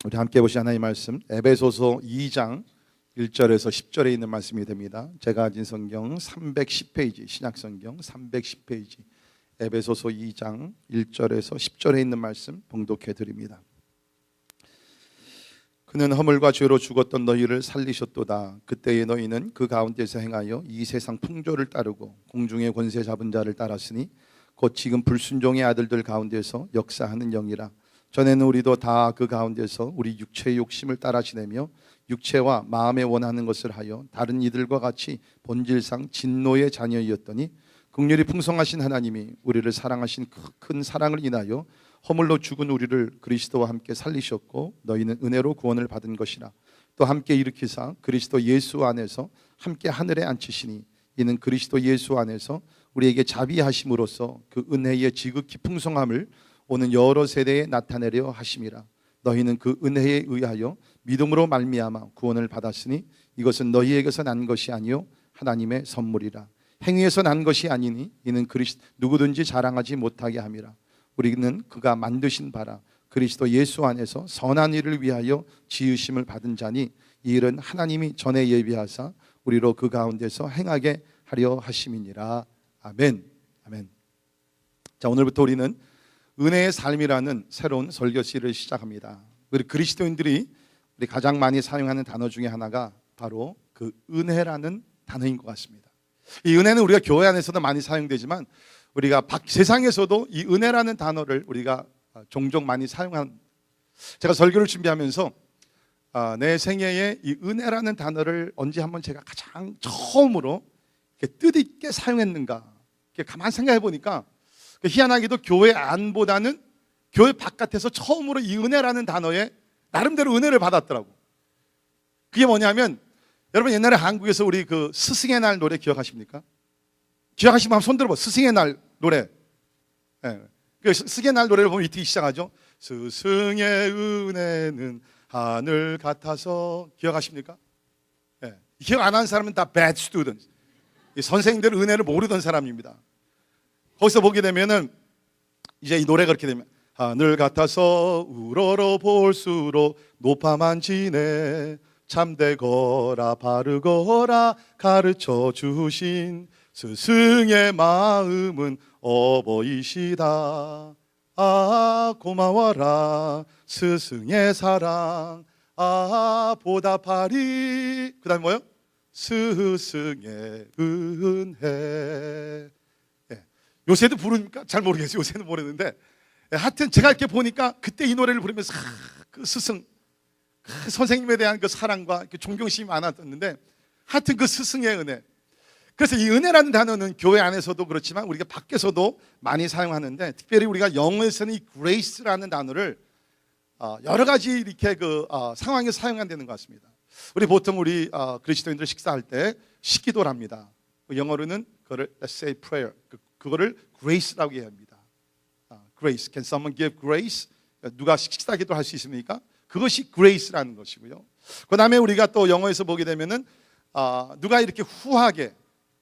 우리 함께 보신 하나님의 말씀 에베소서 2장 1절에서 10절에 있는 말씀이 됩니다. 제가 가진 성경 310페이지, 신약성경 310페이지, 에베소서 2장 1절에서 10절에 있는 말씀 봉독해 드립니다. 그는 허물과 죄로 죽었던 너희를 살리셨도다. 그때의 너희는 그 가운데서 행하여 이 세상 풍조를 따르고 공중의 권세 잡은 자를 따랐으니 곧 지금 불순종의 아들들 가운데서 역사하는 영이라. 전에는 우리도 다 그 가운데서 우리 육체의 욕심을 따라 지내며 육체와 마음에 원하는 것을 하여 다른 이들과 같이 본질상 진노의 자녀이었더니 긍휼이 풍성하신 하나님이 우리를 사랑하신 큰 사랑을 인하여 허물로 죽은 우리를 그리스도와 함께 살리셨고 너희는 은혜로 구원을 받은 것이라. 또 함께 일으키사 그리스도 예수 안에서 함께 하늘에 앉히시니 이는 그리스도 예수 안에서 우리에게 자비하심으로써 그 은혜의 지극히 풍성함을 오는 여러 세대에 나타내려 하심이라. 너희는 그 은혜에 의하여 믿음으로 말미암아 구원을 받았으니 이것은 너희에게서 난 것이 아니요 하나님의 선물이라. 행위에서 난 것이 아니니 이는 누구든지 자랑하지 못하게 함이라. 우리는 그가 만드신 바라 그리스도 예수 안에서 선한 일을 위하여 지으심을 받은 자니 이 일은 하나님이 전에 예비하사 우리로 그 가운데서 행하게 하려 하심이니라. 아멘. 아멘. 자, 오늘부터 우리는 은혜의 삶이라는 새로운 설교시를 시작합니다. 우리 그리스도인들이 우리 가장 많이 사용하는 단어 중에 하나가 바로 그 은혜라는 단어인 것 같습니다. 이 은혜는 우리가 교회 안에서도 많이 사용되지만 우리가 세상에서도 이 은혜라는 단어를 우리가 종종 많이 사용한, 제가 설교를 준비하면서 내 생애에 이 은혜라는 단어를 언제 한번 제가 가장 처음으로 뜻있게 사용했는가 가만히 생각해 보니까 희한하게도 교회 안보다는 교회 바깥에서 처음으로 이 은혜라는 단어에 나름대로 은혜를 받았더라고. 그게 뭐냐면 여러분 옛날에 한국에서 우리 그 스승의 날 노래 기억하십니까? 기억하시면 한번 손 들어봐. 스승의 날 노래. 네. 그 스승의 날 노래를 보면 이렇게 시작하죠. 스승의 은혜는 하늘 같아서. 기억하십니까? 네. 기억 안 하는 사람은 다 bad student. 선생님들 은혜를 모르던 사람입니다. 거기서 보게 되면은 이제 이 노래가 그렇게 되면 하늘 같아서 우러러 볼수록 높아만 지네 참되거라 바르거라 가르쳐 주신 스승의 마음은 어버이시다. 아 고마워라 스승의 사랑 아 보답하리. 그 다음에 뭐요? 스승의 은혜. 요새도 부르니까 잘 모르겠어요. 요새는 모르는데 하여튼 제가 이렇게 보니까 그때 이 노래를 부르면서 그 스승, 그 선생님에 대한 그 사랑과 그 존경심이 많았었는데 하여튼 그 스승의 은혜. 그래서 이 은혜라는 단어는 교회 안에서도 그렇지만 우리가 밖에서도 많이 사용하는데 특별히 우리가 영어에서는 이 grace라는 단어를 여러 가지 이렇게 그 상황에 사용한다는 것 같습니다. 우리 보통 우리 그리스도인들 식사할 때 식기도를 합니다. 영어로는 그거를 let's say prayer, 그거를 grace라고 얘기합니다. grace. Can someone give grace? 누가 식사기도 할 수 있습니까? 그것이 grace라는 것이고요. 그 다음에 우리가 또 영어에서 보게 되면은 누가 이렇게 후하게,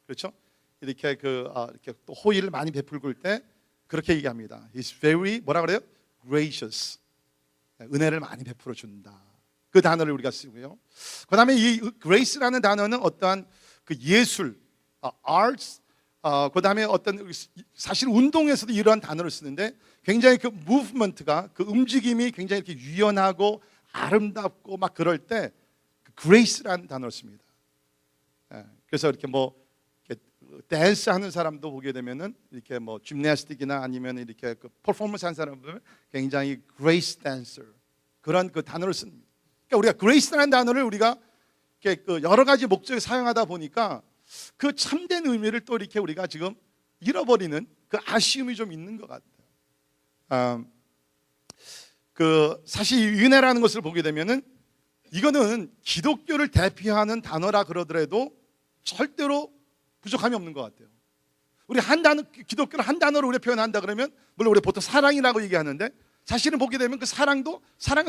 그렇죠? 이렇게 이렇게 또 호의를 많이 베풀 때 그렇게 얘기합니다. He's very 뭐라 그래요? gracious. 은혜를 많이 베풀어 준다. 그 단어를 우리가 쓰고요. 그 다음에 이 grace라는 단어는 어떠한 그 예술, arts, 그 다음에 어떤 사실 운동에서도 이러한 단어를 쓰는데 굉장히 그 무브먼트가 그 움직임이 굉장히 이렇게 유연하고 아름답고 막 그럴 때 grace라는 단어를 씁니다. 그래서 이렇게 뭐 댄스 하는 사람도 보게 되면은 이렇게 뭐 짐나스틱이나 아니면 이렇게 그 퍼포먼스 하는 사람들 굉장히 grace dancer 그런 그 단어를 씁니다. 그러니까 우리가 grace라는 단어를 우리가 이렇게 그 여러 가지 목적에 사용하다 보니까 그 참된 의미를 또 이렇게 우리가 지금 잃어버리는 그 아쉬움이 좀 있는 것 같아요. 그 사실 이 은혜라는 것을 보게 되면은 이거는 기독교를 대표하는 단어라 그러더라도 절대로 부족함이 없는 것 같아요. 우리 한 단어, 기독교를 한 단어로 우리 표현한다 그러면 물론 우리 보통 사랑이라고 얘기하는데 사실은 보게 되면 그 사랑은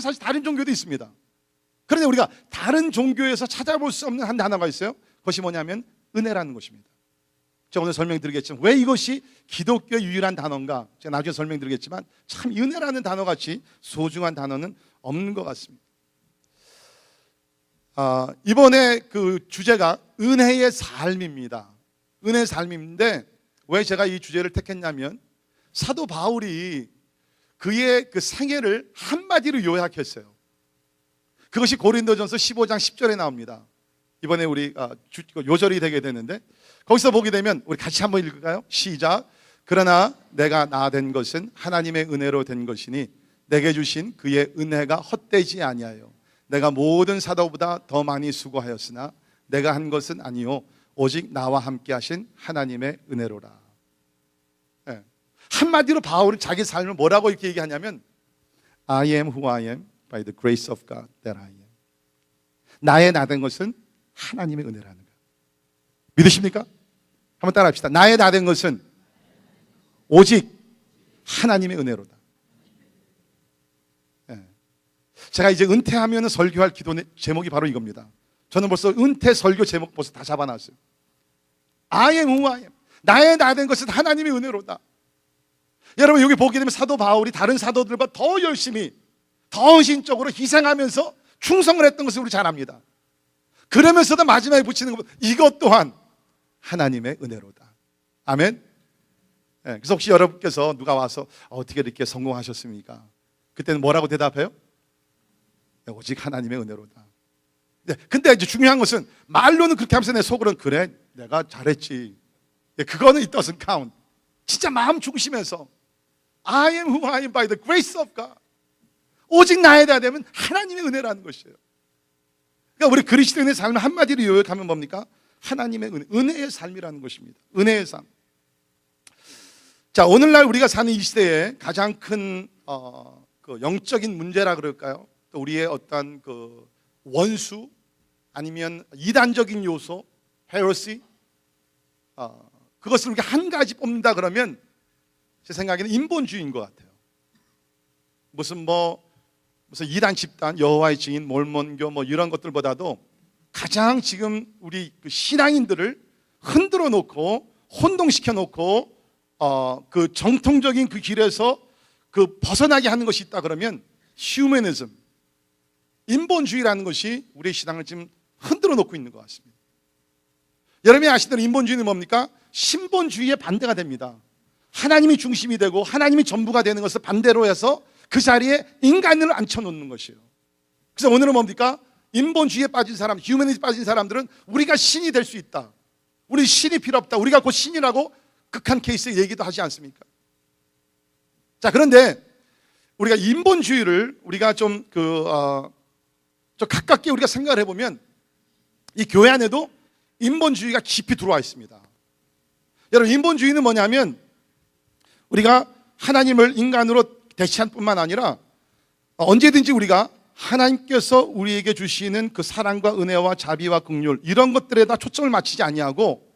사실 다른 종교도 있습니다. 그런데 우리가 다른 종교에서 찾아볼 수 없는 한 단어가 있어요. 그것이 뭐냐면 은혜라는 것입니다. 제가 오늘 설명드리겠지만 왜 이것이 기독교의 유일한 단어인가 제가 나중에 설명드리겠지만 참 은혜라는 단어같이 소중한 단어는 없는 것 같습니다. 이번에 그 주제가 은혜의 삶입니다. 은혜의 삶인데 왜 제가 이 주제를 택했냐면 사도 바울이 그의 그 생애를 한마디로 요약했어요. 그것이 고린도전서 15장 10절에 나옵니다. 이번에 우리 요절이 되게 되는데 거기서 보게 되면 우리 같이 한번 읽을까요? 시작. 그러나 내가 나 된 것은 하나님의 은혜로 된 것이니 내게 주신 그의 은혜가 헛되지 아니하여 내가 모든 사도보다 더 많이 수고하였으나 내가 한 것은 아니요 오직 나와 함께 하신 하나님의 은혜로라. 네. 한마디로 바울은 자기 삶을 뭐라고 이렇게 얘기하냐면 I am who I am by the grace of God that I am. 나의 나 된 것은 하나님의 은혜라는 거예요. 믿으십니까? 한번 따라합시다. 나의 나 된 것은 오직 하나님의 은혜로다. 네. 제가 이제 은퇴하면 설교할 기도 제목이 바로 이겁니다. 저는 벌써 은퇴 설교 제목 벌써 다 잡아놨어요. I am who I am. 나의 나 된 것은 하나님의 은혜로다. 여러분 여기 보게 되면 사도 바울이 다른 사도들과 더 열심히 더 헌신적으로 희생하면서 충성을 했던 것을 우리 잘 압니다. 그러면서도 마지막에 붙이는 것 이것 또한 하나님의 은혜로다. 아멘. 네, 그래서 혹시 여러분께서 누가 와서 어떻게 이렇게 성공하셨습니까? 그때는 뭐라고 대답해요? 네, 오직 하나님의 은혜로다. 네, 근데 이제 중요한 것은 말로는 그렇게 하면서 내 속으로는 그래 내가 잘했지. 네, 그거는 it doesn't count. 진짜 마음 죽으시면서 I am who I am by the grace of God. 오직 나에 대하 되면 하나님의 은혜라는 것이에요. 그러니까 우리 그리스도인의 삶을 한마디로 요약하면 뭡니까? 하나님의 은혜, 은혜의 삶이라는 것입니다. 은혜의 삶. 자, 오늘날 우리가 사는 이 시대에 가장 큰 그 영적인 문제라 그럴까요? 또 우리의 어떤 그 원수 아니면 이단적인 요소, 헤레시, 그것을 우리가 한 가지 뽑는다 그러면 제 생각에는 인본주의인 것 같아요. 무슨 이단 집단, 여호와의 증인, 몰몬교 뭐 이런 것들보다도 가장 지금 우리 그 신앙인들을 흔들어 놓고 혼동시켜 놓고 그 정통적인 그 길에서 그 벗어나게 하는 것이 있다 그러면 휴머니즘, 인본주의라는 것이 우리의 신앙을 지금 흔들어 놓고 있는 것 같습니다. 여러분이 아시는 인본주의는 뭡니까? 신본주의의 반대가 됩니다. 하나님이 중심이 되고 하나님이 전부가 되는 것을 반대로 해서 그 자리에 인간을 앉혀놓는 것이에요. 그래서 오늘은 뭡니까? 인본주의에 빠진 사람, 휴머니즘에 빠진 사람들은 우리가 신이 될 수 있다. 우리 신이 필요 없다. 우리가 곧 신이라고 극한 케이스 얘기도 하지 않습니까? 자, 그런데 우리가 인본주의를 우리가 좀 가깝게 우리가 생각을 해보면 이 교회 안에도 인본주의가 깊이 들어와 있습니다. 여러분, 인본주의는 뭐냐면 우리가 하나님을 인간으로 대체한 뿐만 아니라 언제든지 우리가 하나님께서 우리에게 주시는 그 사랑과 은혜와 자비와 긍휼 이런 것들에다 초점을 맞추지 아니하고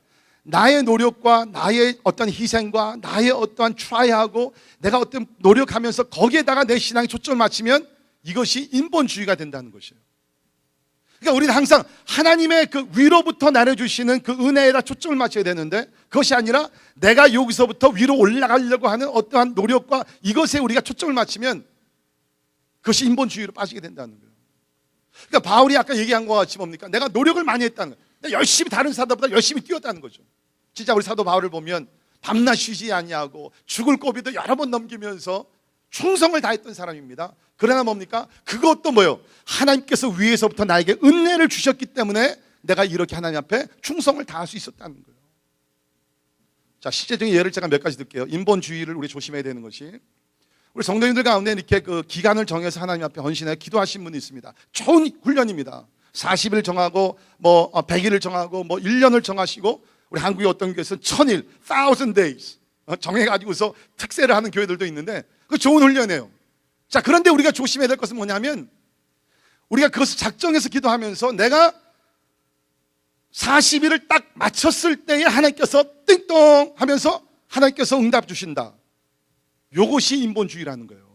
나의 노력과 나의 어떤 희생과 나의 어떠한 트라이하고 내가 어떤 노력하면서 거기에다가 내 신앙에 초점을 맞추면 이것이 인본주의가 된다는 것이에요. 그러니까 우리는 항상 하나님의 그 위로부터 나눠주시는 그 은혜에다 초점을 맞춰야 되는데 그것이 아니라 내가 여기서부터 위로 올라가려고 하는 어떠한 노력과 이것에 우리가 초점을 맞추면 그것이 인본주의로 빠지게 된다는 거예요. 그러니까 바울이 아까 얘기한 것 같이 뭡니까? 내가 노력을 많이 했다는 거예요. 내가 열심히 다른 사도보다 열심히 뛰었다는 거죠. 진짜 우리 사도 바울을 보면 밤낮 쉬지 아니하고 죽을 고비도 여러 번 넘기면서 충성을 다했던 사람입니다. 그러나 뭡니까? 그것도 뭐예요? 하나님께서 위에서부터 나에게 은혜를 주셨기 때문에 내가 이렇게 하나님 앞에 충성을 다할 수 있었다는 거예요. 자, 실제적인 예를 제가 몇 가지 들게요. 인본주의를 우리 조심해야 되는 것이 우리 성도님들 가운데 이렇게 그 기간을 정해서 하나님 앞에 헌신해 기도하신 분이 있습니다. 좋은 훈련입니다. 40일 정하고 100일을 정하고 1년을 정하시고 우리 한국의 어떤 교회에서는 1000일, 1000 days 정해가지고서 특세를 하는 교회들도 있는데 그 좋은 훈련이에요. 자, 그런데 우리가 조심해야 될 것은 뭐냐면 우리가 그것을 작정해서 기도하면서 내가 40일을 딱 마쳤을 때에 하나님께서 띵동 하면서 하나님께서 응답 주신다. 이것이 인본주의라는 거예요.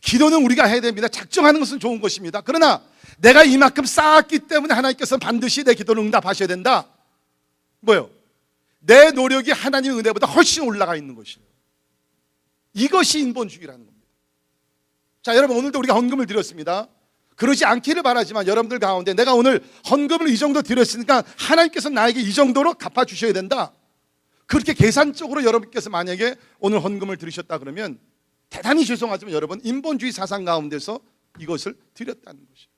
기도는 우리가 해야 됩니다. 작정하는 것은 좋은 것입니다. 그러나 내가 이만큼 쌓았기 때문에 하나님께서 반드시 내 기도를 응답하셔야 된다. 뭐요? 내 노력이 하나님의 은혜보다 훨씬 올라가 있는 것이에요. 이것이 인본주의라는 겁니다. 자, 여러분 오늘도 우리가 헌금을 드렸습니다. 그러지 않기를 바라지만 여러분들 가운데 내가 오늘 헌금을 이 정도 드렸으니까 하나님께서 나에게 이 정도로 갚아주셔야 된다, 그렇게 계산적으로 여러분께서 만약에 오늘 헌금을 드리셨다 그러면 대단히 죄송하지만 여러분, 인본주의 사상 가운데서 이것을 드렸다는 것이에요.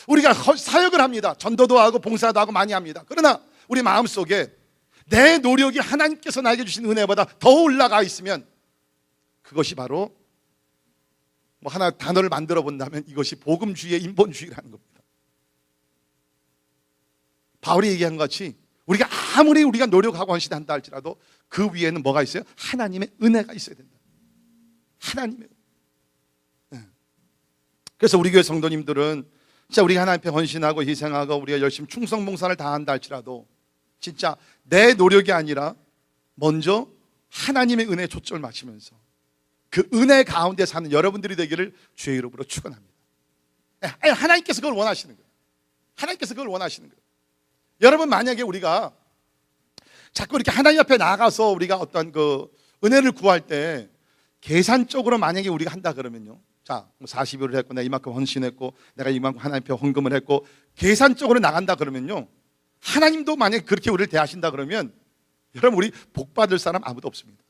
우리가 사역을 합니다. 전도도 하고 봉사도 하고 많이 합니다. 그러나 우리 마음속에 내 노력이 하나님께서 나에게 주신 은혜보다 더 올라가 있으면 그것이 바로 뭐 하나 단어를 만들어 본다면 이것이 복음주의의 인본주의라는 겁니다. 바울이 얘기한 것 같이 우리가 아무리 우리가 노력하고 헌신한다 할지라도 그 위에는 뭐가 있어요? 하나님의 은혜가 있어야 된다. 하나님의 은혜. 그래서 우리 교회 성도님들은 진짜 우리가 하나님 앞에 헌신하고 희생하고 우리가 열심히 충성봉사를 다한다 할지라도 진짜 내 노력이 아니라 먼저 하나님의 은혜에 초점을 맞추면서 그 은혜 가운데 사는 여러분들이 되기를 주의 이름으로 축원합니다. 하나님께서 그걸 원하시는 거예요. 하나님께서 그걸 원하시는 거예요. 여러분, 만약에 우리가 자꾸 이렇게 하나님 앞에 나가서 우리가 어떤 그 은혜를 구할 때 계산적으로 만약에 우리가 한다 그러면요, 자, 40일을 했고 내가 이만큼 헌신했고 내가 이만큼 하나님 앞에 헌금을 했고 계산적으로 나간다 그러면요, 하나님도 만약에 그렇게 우리를 대하신다 그러면 여러분, 우리 복 받을 사람 아무도 없습니다.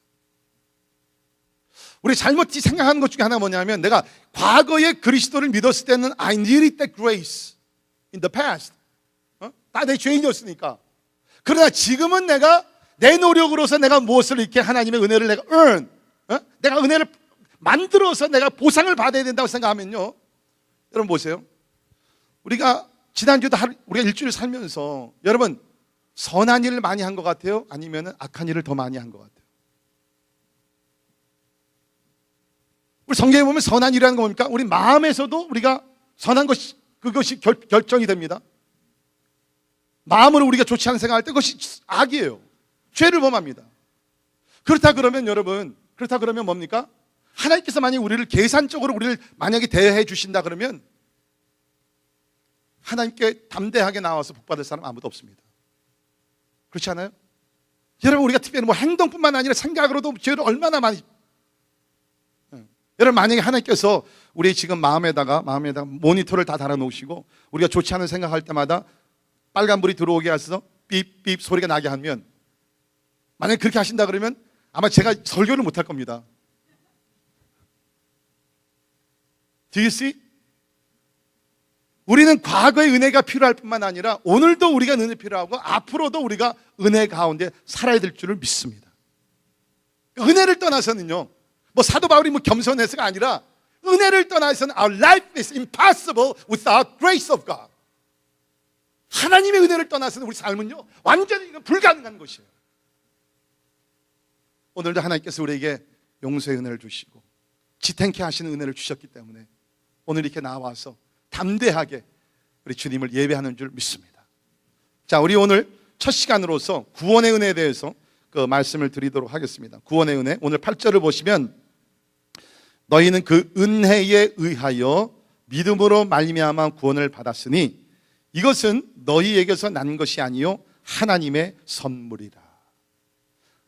우리 잘못 생각하는 것 중에 하나가 뭐냐면, 내가 과거에 그리스도를 믿었을 때는 I needed that grace in the past. 다 내 죄인이었으니까. 그러나 지금은 내가 내 노력으로서 내가 무엇을 이렇게 하나님의 은혜를 내가 earn, 내가 은혜를 만들어서 내가 보상을 받아야 된다고 생각하면요, 여러분 보세요. 우리가 지난주도 우리가 일주일 살면서 여러분 선한 일을 많이 한 것 같아요? 아니면 악한 일을 더 많이 한 것 같아요? 우리 성경에 보면 선한 일이라는 거 뭡니까? 우리 마음에서도 우리가 선한 것이 그것이 결정이 됩니다. 마음으로 우리가 좋지 않은 생각할 때 그것이 악이에요. 죄를 범합니다. 그렇다 그러면 여러분, 그렇다 그러면 뭡니까? 하나님께서 만약에 우리를 계산적으로 우리를 만약에 대해 주신다 그러면 하나님께 담대하게 나와서 복받을 사람 아무도 없습니다. 그렇지 않아요? 여러분, 우리가 특별히 뭐 행동뿐만 아니라 생각으로도 죄를 얼마나 많이, 여러분, 만약에 하나님께서 우리 지금 마음에다가 모니터를 다 달아놓으시고 우리가 좋지 않은 생각할 때마다 빨간불이 들어오게 하셔서 삐삐 소리가 나게 하면, 만약에 그렇게 하신다 그러면 아마 제가 설교를 못 할 겁니다. Do you see? 우리는 과거의 은혜가 필요할 뿐만 아니라 오늘도 우리가 은혜 필요하고 앞으로도 우리가 은혜 가운데 살아야 될 줄을 믿습니다. 은혜를 떠나서는요, 뭐 사도 바울이 뭐 겸손해서가 아니라 은혜를 떠나서는 our life is impossible without grace of God. 하나님의 은혜를 떠나서는 우리 삶은요, 완전히 이건 불가능한 것이에요. 오늘도 하나님께서 우리에게 용서의 은혜를 주시고 지탱케 하시는 은혜를 주셨기 때문에 오늘 이렇게 나와서 담대하게 우리 주님을 예배하는 줄 믿습니다. 자, 우리 오늘 첫 시간으로서 구원의 은혜에 대해서 그 말씀을 드리도록 하겠습니다. 구원의 은혜, 오늘 8절을 보시면 너희는 그 은혜에 의하여 믿음으로 말미암아 구원을 받았으니 이것은 너희에게서 난 것이 아니요 하나님의 선물이라.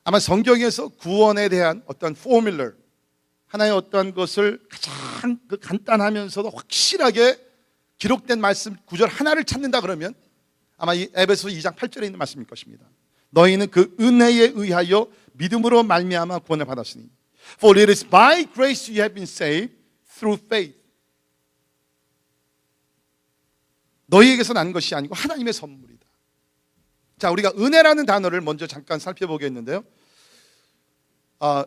아마 성경에서 구원에 대한 어떤 포뮬러, 하나의 어떤 것을 가장 간단하면서도 확실하게 기록된 말씀 구절 하나를 찾는다 그러면 아마 이 에베소 2장 8절에 있는 말씀일 것입니다. 너희는 그 은혜에 의하여 믿음으로 말미암아 구원을 받았으니 For it is by grace you have been saved through faith. 너희에게서 난 것이 아니고 하나님의 선물이다. 자, 우리가 은혜라는 단어를 먼저 잠깐 살펴보겠는데요.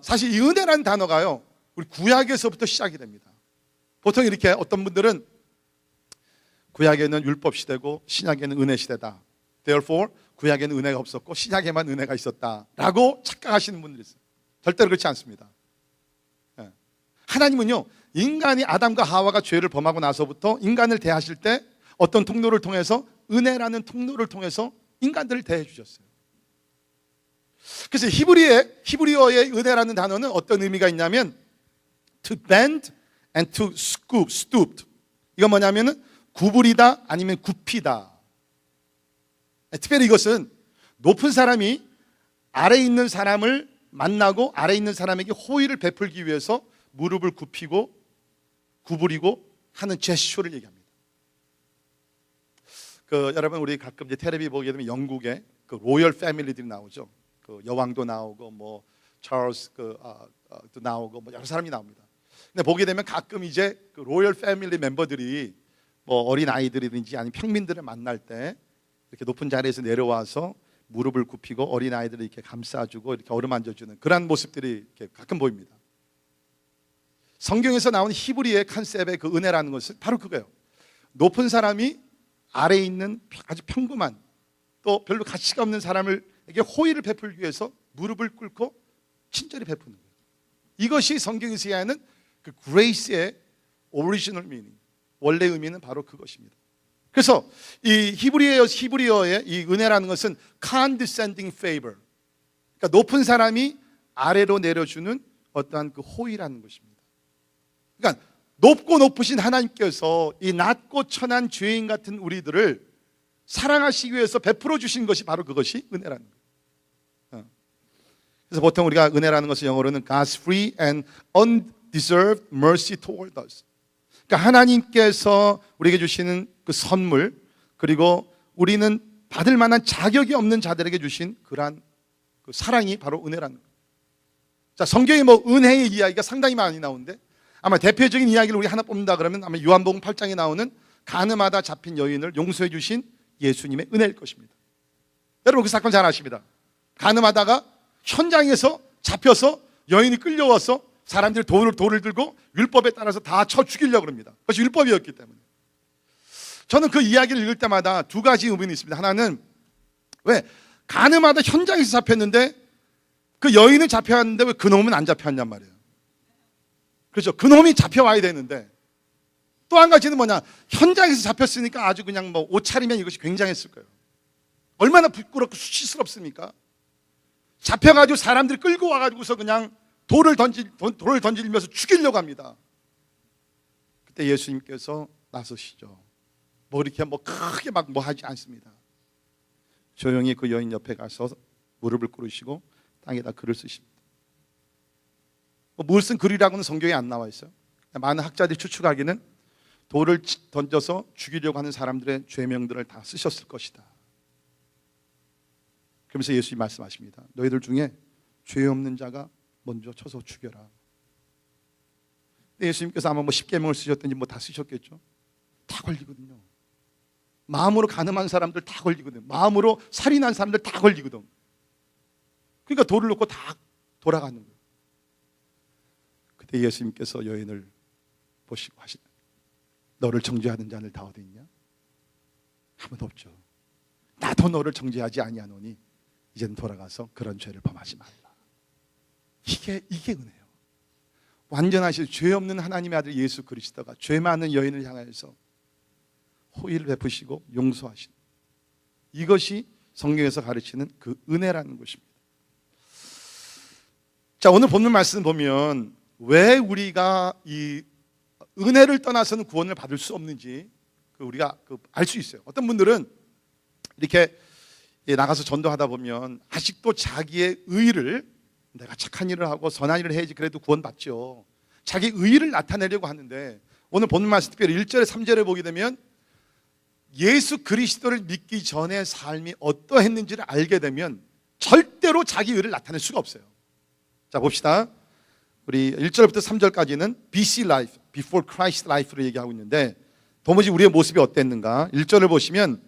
사실 이 은혜라는 단어가요, 우리 구약에서부터 시작이 됩니다. 보통 이렇게 어떤 분들은 구약에는 율법 시대고 신약에는 은혜 시대다. Therefore 구약에는 은혜가 없었고 신약에만 은혜가 있었다라고 착각하시는 분들이 있어요. 절대로 그렇지 않습니다. 하나님은요, 인간이 아담과 하와가 죄를 범하고 나서부터 인간을 대하실 때 어떤 통로를 통해서, 은혜라는 통로를 통해서 인간들을 대해 주셨어요. 그래서 히브리어의 은혜라는 단어는 어떤 의미가 있냐면 to bend and to stoop. 이건 뭐냐면은 구부리다 아니면 굽히다. 특별히 이것은 높은 사람이 아래에 있는 사람을 만나고 아래에 있는 사람에게 호의를 베풀기 위해서 무릎을 굽히고 구부리고 하는 제스처를 얘기합니다. 여러분 우리 가끔 이제 텔레비 보게 되면 영국의 그 로열 패밀리들이 나오죠. 그 여왕도 나오고 뭐 찰스 또 나오고 뭐 여러 사람이 나옵니다. 근데 보게 되면 가끔 이제 그 로열 패밀리 멤버들이 뭐 어린 아이들이든지 아니면 평민들을 만날 때 이렇게 높은 자리에서 내려와서 무릎을 굽히고 어린 아이들을 이렇게 감싸주고 이렇게 어루만져주는 그런 모습들이 이렇게 가끔 보입니다. 성경에서 나온 히브리의 컨셉의 그 은혜라는 것은 바로 그거예요. 높은 사람이 아래에 있는 아주 평범한 또 별로 가치가 없는 사람에게 호의를 베풀기 위해서 무릎을 꿇고 친절히 베푸는 거예요. 이것이 성경에서 얘기하는 그 grace의 오리지널 미닝, 원래 의미는 바로 그것입니다. 그래서 이 히브리어의 이 은혜라는 것은 condescending favor, 그러니까 높은 사람이 아래로 내려주는 어떠한 그 호의라는 것입니다. 그러니까 높고 높으신 하나님께서 이 낮고 천한 죄인 같은 우리들을 사랑하시기 위해서 베풀어 주신 것이 바로 그것이 은혜라는 거예요. 그래서 보통 우리가 은혜라는 것을 영어로는 God's free and undeserved mercy toward us. 그러니까 하나님께서 우리에게 주시는 그 선물, 그리고 우리는 받을 만한 자격이 없는 자들에게 주신 그러한 그 사랑이 바로 은혜라는 거예요. 자, 성경에 뭐 은혜의 이야기가 상당히 많이 나오는데 아마 대표적인 이야기를 우리 하나 뽑는다 그러면 아마 요한복음 8장에 나오는 가늠하다 잡힌 여인을 용서해 주신 예수님의 은혜일 것입니다. 여러분 그 사건 잘 아십니다. 가늠하다가 현장에서 잡혀서 여인이 끌려와서 사람들이 돌을 들고 율법에 따라서 다 쳐 죽이려고 합니다. 그것이 율법이었기 때문에. 저는 그 이야기를 읽을 때마다 두 가지 의문이 있습니다. 하나는 왜 가늠하다 현장에서 잡혔는데 그 여인은 잡혀왔는데 왜 그놈은 안 잡혀왔냔 말이에요. 그렇죠. 그놈이 잡혀와야 되는데, 또 한 가지는 뭐냐, 현장에서 잡혔으니까 아주 그냥 뭐 옷차리면 이것이 굉장했을 거예요. 얼마나 부끄럽고 수치스럽습니까? 잡혀가지고 사람들이 끌고 와가지고서 그냥 돌을 던지면서 죽이려고 합니다. 그때 예수님께서 나서시죠. 뭐 이렇게 뭐 크게 막 뭐 하지 않습니다. 조용히 그 여인 옆에 가서 무릎을 꿇으시고 땅에다 글을 쓰십니다. 뭘 쓴 글이라고는 성경에 안 나와 있어요. 많은 학자들이 추측하기는 돌을 던져서 죽이려고 하는 사람들의 죄명들을 다 쓰셨을 것이다. 그러면서 예수님이 말씀하십니다. 너희들 중에 죄 없는 자가 먼저 쳐서 죽여라. 예수님께서 아마 뭐 10계명을 쓰셨든지 뭐 다 쓰셨겠죠. 다 걸리거든요. 마음으로 간음한 사람들 다 걸리거든. 마음으로 살인한 사람들 다 걸리거든. 그러니까 돌을 놓고 다 돌아가는 거예요. 그때 예수님께서 여인을 보시고 하시다. 너를 정죄하는 자는 다 어디 있냐? 아무도 없죠. 나도 너를 정죄하지 아니하노니 이제는 돌아가서 그런 죄를 범하지 말라. 이게 은혜예요. 완전하신 죄 없는 하나님의 아들 예수 그리스도가 죄 많은 여인을 향하여서 호의를 베푸시고 용서하신, 이것이 성경에서 가르치는 그 은혜라는 것입니다. 자, 오늘 본문 말씀 보면 왜 우리가 이 은혜를 떠나서는 구원을 받을 수 없는지 우리가 알 수 있어요. 어떤 분들은 이렇게 나가서 전도하다 보면 아직도 자기의 의의를, 내가 착한 일을 하고 선한 일을 해야지 그래도 구원받죠, 자기 의의를 나타내려고 하는데, 오늘 본문 말씀 특별히 1절에 3절에 보게 되면 예수 그리스도를 믿기 전의 삶이 어떠했는지를 알게 되면 절대로 자기 의의를 나타낼 수가 없어요. 자, 봅시다. 우리 1절부터 3절까지는 BC life, before Christ life를 얘기하고 있는데, 도무지 우리의 모습이 어땠는가? 1절을 보시면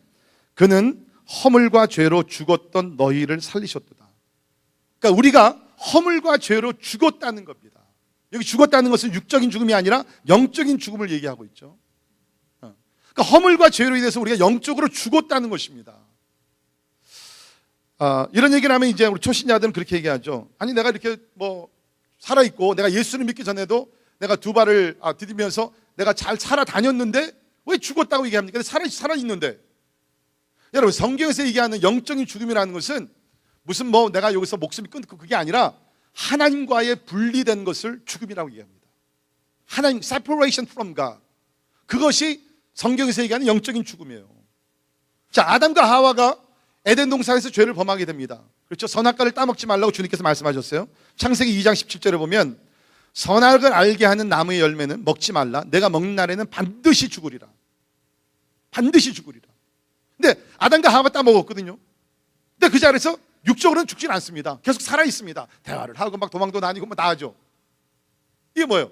그는 허물과 죄로 죽었던 너희를 살리셨도다. 그러니까 우리가 허물과 죄로 죽었다는 겁니다. 여기 죽었다는 것은 육적인 죽음이 아니라 영적인 죽음을 얘기하고 있죠. 그러니까 허물과 죄로 인해서 우리가 영적으로 죽었다는 것입니다. 이런 얘기를 하면 이제 우리 초신자들은 그렇게 얘기하죠. 아니, 내가 이렇게 뭐 살아있고 내가 예수를 믿기 전에도 내가 두 발을 디디면서 내가 잘 살아다녔는데 왜 죽었다고 얘기합니까? 살아있는데. 여러분, 성경에서 얘기하는 영적인 죽음이라는 것은 무슨 뭐 내가 여기서 목숨이 끊고 그게 아니라 하나님과의 분리된 것을 죽음이라고 얘기합니다. 하나님, separation from God. 그것이 성경에서 얘기하는 영적인 죽음이에요. 자, 아담과 하와가 에덴 동산에서 죄를 범하게 됩니다. 그렇죠? 선악과를 따먹지 말라고 주님께서 말씀하셨어요. 창세기 2장 17절에 보면 선악을 알게 하는 나무의 열매는 먹지 말라. 내가 먹는 날에는 반드시 죽으리라. 반드시 죽으리라. 근데 아담과 하와가 따 먹었거든요. 근데 그 자리에서 육적으로는 죽진 않습니다. 계속 살아있습니다. 대화를 하고 막 도망도 다니고 뭐 다 하죠. 이게 뭐예요?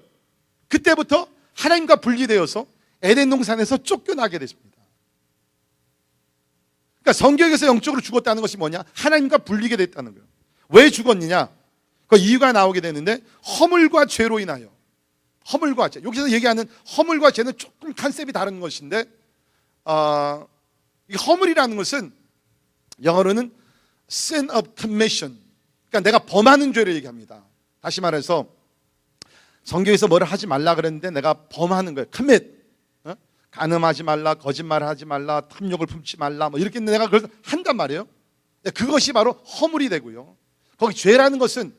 그때부터 하나님과 분리되어서 에덴 동산에서 쫓겨나게 됐습니다. 그러니까 성경에서 영적으로 죽었다는 것이 뭐냐? 하나님과 분리게 됐다는 거예요. 왜 죽었느냐? 그 이유가 나오게 되는데, 허물과 죄로 인하여. 허물과 죄. 여기서 얘기하는 허물과 죄는 조금 컨셉이 다른 것인데, 이 허물이라는 것은 영어로는 sin of commission. 그러니까 내가 범하는 죄를 얘기합니다. 다시 말해서 성경에서 뭐를 하지 말라 그랬는데 내가 범하는 거예요. commit. 간음하지 말라, 거짓말하지 말라, 탐욕을 품지 말라, 뭐 이렇게 내가 그걸 한단 말이에요. 그것이 바로 허물이 되고요. 거기 죄라는 것은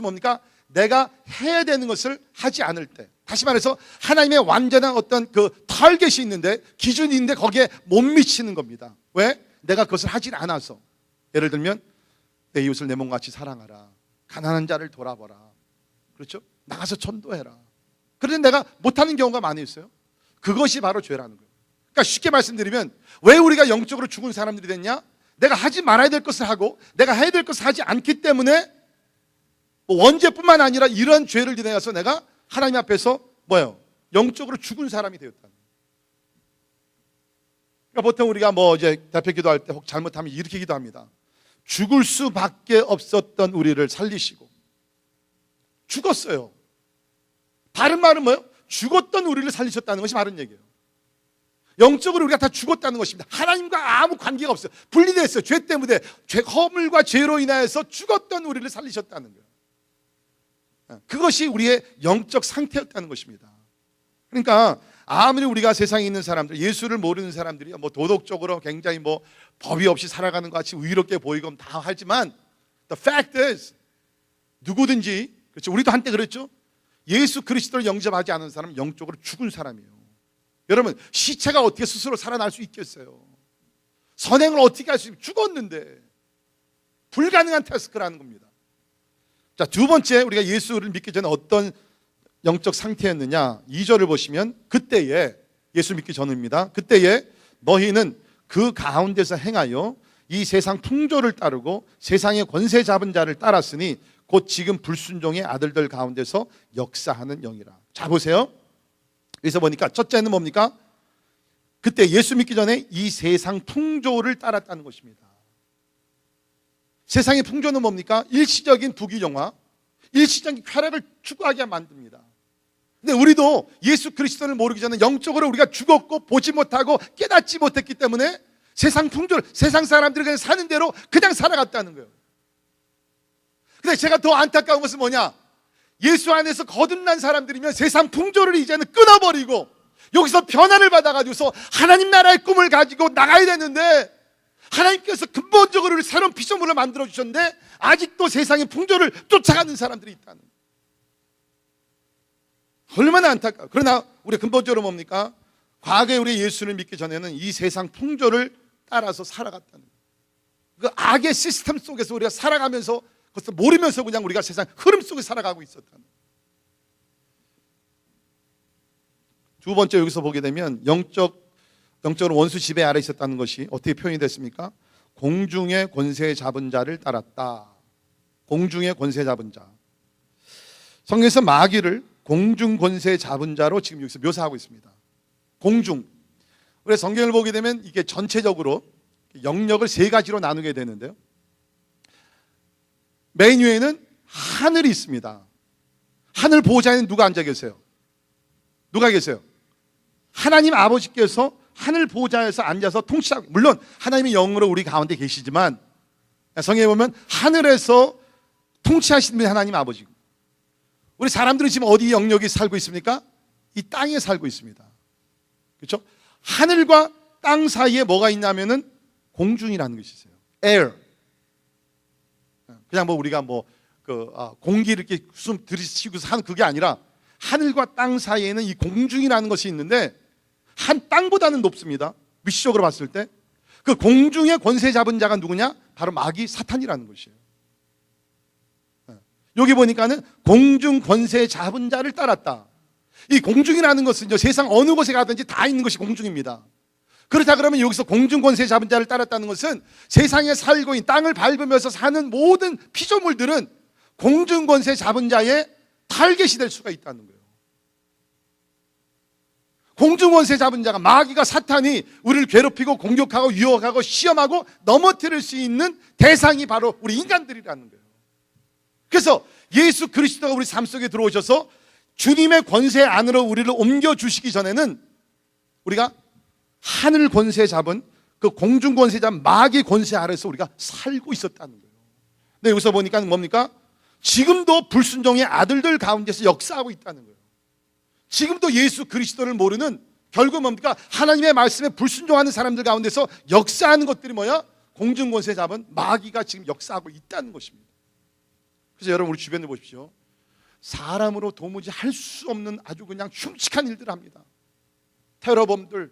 뭡니까? 내가 해야 되는 것을 하지 않을 때. 다시 말해서 하나님의 완전한 어떤 그 타겟이 있는데, 기준이 있는데 거기에 못 미치는 겁니다. 왜? 내가 그것을 하질 않아서. 예를 들면 내 이웃을 내 몸같이 사랑하라, 가난한 자를 돌아보라, 그렇죠? 나가서 전도해라. 그런데 내가 못하는 경우가 많이 있어요. 그것이 바로 죄라는 거예요. 그러니까 쉽게 말씀드리면, 왜 우리가 영적으로 죽은 사람들이 됐냐? 내가 하지 말아야 될 것을 하고 내가 해야 될 것을 하지 않기 때문에, 원죄뿐만 아니라 이런 죄를 인해서 내가 하나님 앞에서 뭐예요? 영적으로 죽은 사람이 되었다는 거예요. 그러니까 보통 우리가 뭐 이제 대표 기도할 때 혹 잘못하면 이렇게 기도합니다. 죽을 수밖에 없었던 우리를 살리시고. 죽었어요. 다른 말은 뭐예요? 죽었던 우리를 살리셨다는 것이 바른 얘기예요. 영적으로 우리가 다 죽었다는 것입니다. 하나님과 아무 관계가 없어요. 분리됐어요. 죄 때문에, 허물과 죄로 인하여서 죽었던 우리를 살리셨다는 거예요. 그것이 우리의 영적 상태였다는 것입니다. 그러니까 아무리 우리가 세상에 있는 사람들, 예수를 모르는 사람들이 뭐 도덕적으로 굉장히 뭐 법이 없이 살아가는 것 같이 의롭게 보이고 다 하지만, the fact is, 누구든지, 그렇죠? 우리도 한때 그랬죠? 예수 그리스도를 영접하지 않은 사람은 영적으로 죽은 사람이에요. 여러분, 시체가 어떻게 스스로 살아날 수 있겠어요? 선행을 어떻게 할 수 있어요? 죽었는데. 불가능한 태스크라는 겁니다. 자, 두 번째, 우리가 예수를 믿기 전에 어떤 영적 상태였느냐? 2절을 보시면, 그때에, 예수 믿기 전입니다. 그때에 너희는 그 가운데서 행하여 이 세상 풍조를 따르고 세상의 권세 잡은 자를 따랐으니 곧 지금 불순종의 아들들 가운데서 역사하는 영이라. 자, 보세요. 여기서 보니까 첫째는 뭡니까? 그때 예수 믿기 전에 이 세상 풍조를 따랐다는 것입니다. 세상의 풍조는 뭡니까? 일시적인 부귀영화, 일시적인 쾌락을 추구하게 만듭니다. 근데 우리도 예수 그리스도를 모르기 전에 영적으로 우리가 죽었고 보지 못하고 깨닫지 못했기 때문에 세상 풍조를, 세상 사람들이 그냥 사는 대로 그냥 살아갔다는 거예요. 근데 제가 더 안타까운 것은 뭐냐? 예수 안에서 거듭난 사람들이면 세상 풍조를 이제는 끊어버리고 여기서 변화를 받아가지고서 하나님 나라의 꿈을 가지고 나가야 되는데, 하나님께서 근본적으로 새로운 피조물을 만들어주셨는데 아직도 세상의 풍조를 쫓아가는 사람들이 있다는 거예요. 얼마나 안타까워. 그러나 우리 근본적으로 뭡니까? 과거에 우리 예수를 믿기 전에는 이 세상 풍조를 따라서 살아갔다는 거예요. 그 악의 시스템 속에서 우리가 살아가면서 그것을 모르면서 그냥 우리가 세상 흐름 속에 살아가고 있었다는 거예요. 두 번째, 여기서 보게 되면 영적으로 원수 지배 아래 있었다는 것이 어떻게 표현이 됐습니까? 공중의 권세 잡은 자를 따랐다. 공중의 권세 잡은 자. 성경에서 마귀를 공중 권세 잡은 자로 지금 여기서 묘사하고 있습니다. 공중. 우리 성경을 보게 되면 이게 전체적으로 영역을 세 가지로 나누게 되는데요. 맨 위에는 하늘이 있습니다. 하늘 보호자에는 누가 앉아 계세요? 누가 계세요? 하나님 아버지께서 하늘 보호자에서 앉아서 통치하고, 물론 하나님의 영으로 우리 가운데 계시지만 성경에 보면 하늘에서 통치하시는 분이 하나님 아버지고, 우리 사람들은 지금 어디 영역에 살고 있습니까? 이 땅에 살고 있습니다. 그렇죠? 하늘과 땅 사이에 뭐가 있냐면은 공중이라는 것이 있어요. air. 그냥 뭐 우리가 공기 이렇게 숨 들이쉬고서 하는 그게 아니라, 하늘과 땅 사이에는 이 공중이라는 것이 있는데 한 땅보다는 높습니다. 위시적으로 봤을 때. 그 공중의 권세 잡은 자가 누구냐? 바로 마귀 사탄이라는 것이에요. 여기 보니까는 공중 권세 잡은 자를 따랐다. 이 공중이라는 것은요, 세상 어느 곳에 가든지 다 있는 것이 공중입니다. 그렇다 그러면 여기서 공중 권세 잡은 자를 따랐다는 것은 세상에 살고 있는 땅을 밟으면서 사는 모든 피조물들은 공중 권세 잡은 자의 타겟이 될 수가 있다는 거예요. 공중 권세 잡은 자가, 마귀가, 사탄이 우리를 괴롭히고 공격하고 유혹하고 시험하고 넘어뜨릴 수 있는 대상이 바로 우리 인간들이라는 거예요. 그래서 예수 그리스도가 우리 삶 속에 들어오셔서 주님의 권세 안으로 우리를 옮겨주시기 전에는 우리가 하늘 권세 잡은 그 공중 권세 잡은 마귀 권세 아래서 우리가 살고 있었다는 거예요. 근데 여기서 보니까 뭡니까? 지금도 불순종의 아들들 가운데서 역사하고 있다는 거예요. 지금도 예수 그리스도를 모르는, 결국 뭡니까? 하나님의 말씀에 불순종하는 사람들 가운데서 역사하는 것들이 뭐야? 공중 권세 잡은 마귀가 지금 역사하고 있다는 것입니다. 그래서 여러분, 우리 주변에 보십시오. 사람으로 도무지 할 수 없는 아주 그냥 흉측한 일들을 합니다. 테러범들,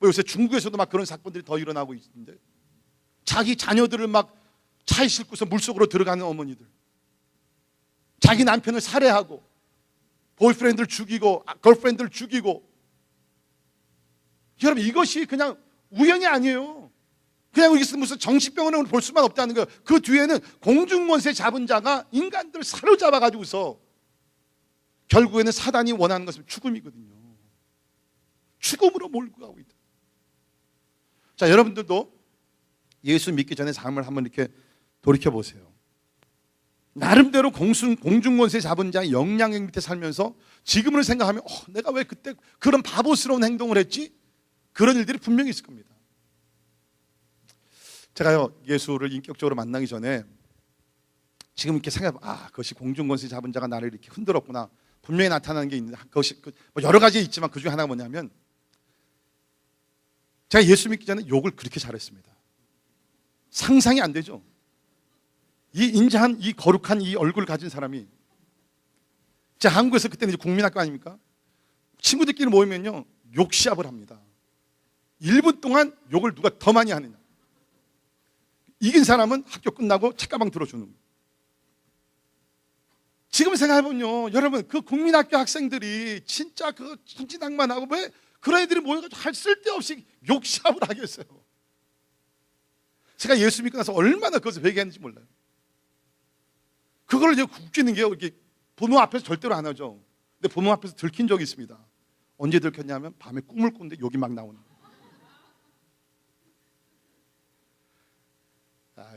요새 중국에서도 막 그런 사건들이 더 일어나고 있는데, 자기 자녀들을 막 차에 싣고서 물속으로 들어가는 어머니들, 자기 남편을 살해하고 보이프렌드를 죽이고 걸프렌드를 죽이고. 여러분, 이것이 그냥 우연이 아니에요. 그냥 여기서 무슨 정신병원을 볼 수만 없다는 거예요. 그 뒤에는 공중권세 잡은 자가 인간들을 사로잡아 가지고서 결국에는 사단이 원하는 것은 죽음이거든요. 죽음으로 몰고 가고 있다. 자, 여러분들도 예수 믿기 전에 삶을 한번 이렇게 돌이켜 보세요. 나름대로 공중권세 잡은 자의 영향력 밑에 살면서 지금을 생각하면 내가 왜 그때 그런 바보스러운 행동을 했지? 그런 일들이 분명히 있을 겁니다. 제가요, 예수를 인격적으로 만나기 전에 지금 이렇게 생각해보면, 그것이 공중권세 잡은 자가 나를 이렇게 흔들었구나. 분명히 나타나는 게 있는데, 그것이 뭐 여러 가지 있지만 그 중에 하나가 뭐냐면, 제가 예수 믿기 전에 욕을 그렇게 잘했습니다. 상상이 안 되죠? 이 인자한, 이 거룩한 이 얼굴을 가진 사람이, 제가 한국에서 그때는 이제 국민학교 아닙니까? 친구들끼리 모이면요, 욕 시합을 합니다. 1분 동안 욕을 누가 더 많이 하느냐. 이긴 사람은 학교 끝나고 책가방 들어주는 거예요. 지금 생각해보면요, 여러분, 그 국민학교 학생들이 진짜 그 순진낭만하고 왜 그런 애들이 모여가지고 할 쓸데없이 욕 시합을 하겠어요. 제가 예수 믿고 나서 얼마나 그것을 회개했는지 몰라요. 그걸 이제 웃기는 게요, 이렇게 부모 앞에서 절대로 안 하죠. 근데 부모 앞에서 들킨 적이 있습니다. 언제 들켰냐면 밤에 꿈을 꾸는데 욕이 막 나오는 거예요.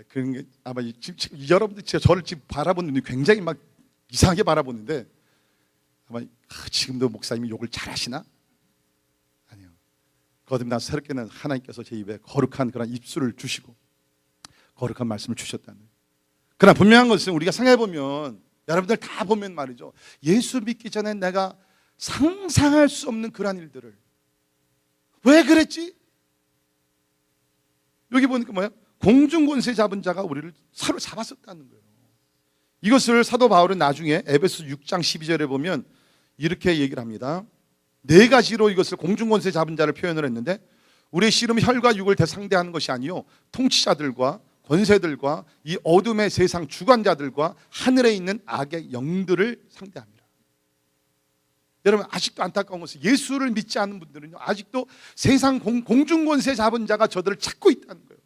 그런 게 아마 지금 여러분들 저를 지금 바라보는 눈이 굉장히 막 이상하게 바라보는데, 아마 지금도 목사님이 욕을 잘하시나? 아니요. 거듭나 새롭게는 하나님께서 제 입에 거룩한 그런 입술을 주시고 거룩한 말씀을 주셨다는. 그러나 분명한 것은 우리가 생각해보면, 여러분들 다 보면 말이죠, 예수 믿기 전에 내가 상상할 수 없는 그런 일들을 왜 그랬지? 여기 보니까 뭐야? 공중권세 잡은 자가 우리를 사로잡았었다는 거예요. 이것을 사도 바울은 나중에 에베소 6장 12절에 보면 이렇게 얘기를 합니다. 4가지로 이것을 공중권세 잡은 자를 표현을 했는데, 우리의 씨름은 혈과 육을 대상대하는 것이 아니요 통치자들과 권세들과 이 어둠의 세상 주관자들과 하늘에 있는 악의 영들을 상대합니다. 여러분, 아직도 안타까운 것은 예수를 믿지 않는 분들은요, 아직도 세상 공중권세 잡은 자가 저들을 찾고 있다는 거예요.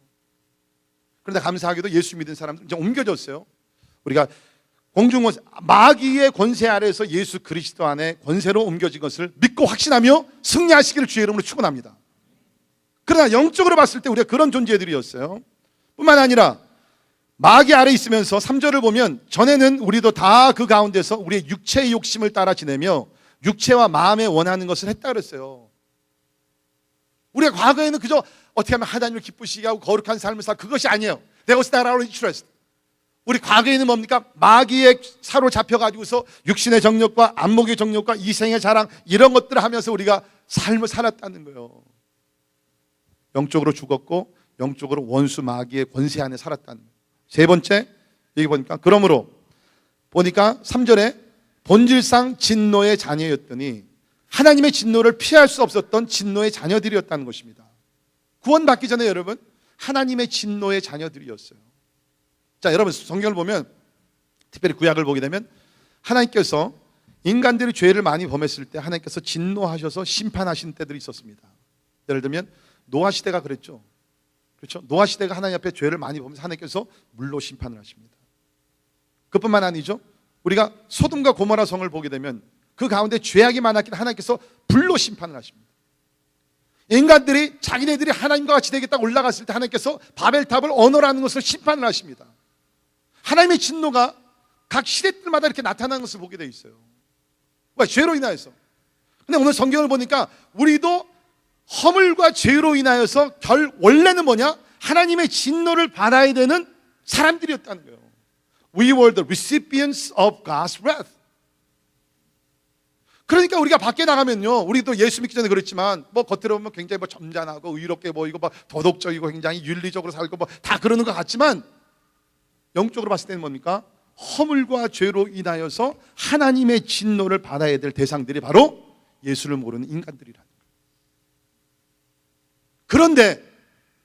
그런데 감사하게도 예수 믿은 사람들은 이제 옮겨졌어요. 우리가 공중권세, 마귀의 권세 아래에서 예수 그리스도 안에 권세로 옮겨진 것을 믿고 확신하며 승리하시기를 주의 이름으로 축원합니다. 그러나 영적으로 봤을 때 우리가 그런 존재들이었어요. 뿐만 아니라 마귀 아래 있으면서 3절을 보면, 전에는 우리도 다 그 가운데서 우리의 육체의 욕심을 따라 지내며 육체와 마음에 원하는 것을 했다 그랬어요. 우리가 과거에는 그저 어떻게 하면 하나님을 기쁘시게 하고 거룩한 삶을 살, 그것이 아니에요. That was not our interest. 우리 과거에는 뭡니까? 마귀의 사로잡혀가지고서 육신의 정욕과 안목의 정욕과 이생의 자랑, 이런 것들을 하면서 우리가 삶을 살았다는 거예요. 영적으로 죽었고 영적으로 원수 마귀의 권세 안에 살았다는 거예요. 세 번째, 여기 보니까, 그러므로 보니까 3절에 본질상 진노의 자녀였더니 하나님의 진노를 피할 수 없었던 진노의 자녀들이었다는 것입니다. 구원받기 전에 여러분, 하나님의 진노의 자녀들이었어요. 자, 여러분 성경을 보면 특별히 구약을 보게 되면 하나님께서 인간들이 죄를 많이 범했을 때 하나님께서 진노하셔서 심판하신 때들이 있었습니다. 예를 들면 노아 시대가 그랬죠. 그렇죠? 노아 시대가 하나님 앞에 죄를 많이 범해서 하나님께서 물로 심판을 하십니다. 그뿐만 아니죠. 우리가 소돔과 고모라 성을 보게 되면 그 가운데 죄악이 많았기 때문에 하나님께서 불로 심판을 하십니다. 인간들이 자기네들이 하나님과 같이 되겠다고 올라갔을 때 하나님께서 바벨탑을 언어라는 것을 심판을 하십니다. 하나님의 진노가 각 시대들마다 이렇게 나타나는 것을 보게 되어 있어요. 왜? 죄로 인하여서. 근데 오늘 성경을 보니까 우리도 허물과 죄로 인하여서 원래는 뭐냐? 하나님의 진노를 받아야 되는 사람들이었다는 거예요. We were the recipients of God's wrath. 그러니까 우리가 밖에 나가면요, 우리도 예수 믿기 전에 그랬지만 뭐 겉으로 보면 굉장히 뭐 점잖하고 의롭게 보이고 뭐 도덕적이고 굉장히 윤리적으로 살고 뭐 다 그러는 것 같지만 영적으로 봤을 때는 뭡니까? 허물과 죄로 인하여서 하나님의 진노를 받아야 될 대상들이 바로 예수를 모르는 인간들이라는 거예요. 그런데